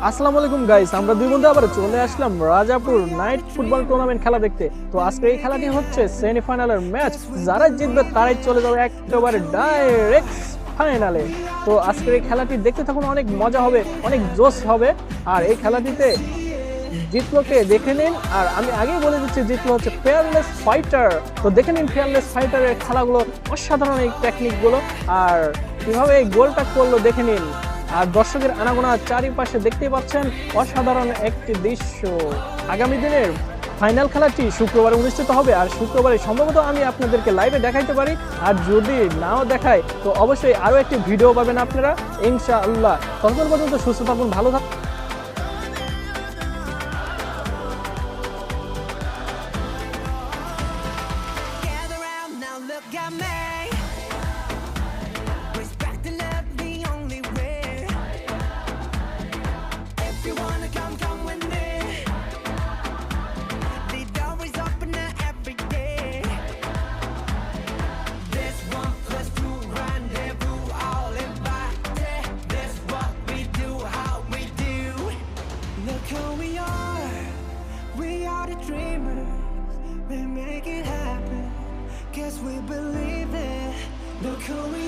আসসালামু আলাইকুম গাইস, আমরা দুই বন্ধু আবার চলে আসলাম রাজাপুর নাইট ফুটবল টুর্নামেন্ট খেলা দেখতে। তো আজকে এই খেলাটি হচ্ছে সেমিফাইনালের ম্যাচ। যারা জিতবে তারাই চলে যাবে একেবারে ডাইরেক্ট ফাইনালে। তো আজকের এই খেলাটি দেখতে থাকুন, অনেক মজা হবে, অনেক জোশ হবে। আর এই খেলাটিতে জিতলোকে দেখে নিন। আর আমি আগেই বলে দিচ্ছি, জিতলো হচ্ছে ফেয়ারলেস ফাইটার। তো দেখে নিন ফেয়ারলেস ফাইটারের খেলাগুলো, অসাধারণ এই টেকনিকগুলো। আর কিভাবে এই গোলটা করলো দেখে নিন। আর দর্শকের আনাগোনা চারিপাশে দেখতেই পাচ্ছেন, অসাধারণ একটি দৃশ্য। আগামী দিনের ফাইনাল খেলাটি শুক্রবারে অনুষ্ঠিত হবে। আর শুক্রবারে সম্ভবত আমি আপনাদেরকে লাইভে দেখাইতে পারি, আর যদি নাও দেখায় তো অবশ্যই আরও একটি ভিডিও পাবেন আপনারা ইনশাআল্লাহ। ততক্ষণ পর্যন্ত সুস্থ থাকুন, ভালো থাকুন। Gather round now, look at me. Respect and love the only way. If you wanna come, come with me. The door is open every day. This 1+2 rendezvous, all invited. This what we do, how we do. Look who we are. We are the dreamers. We make it happen. Guess we believe it. Look who we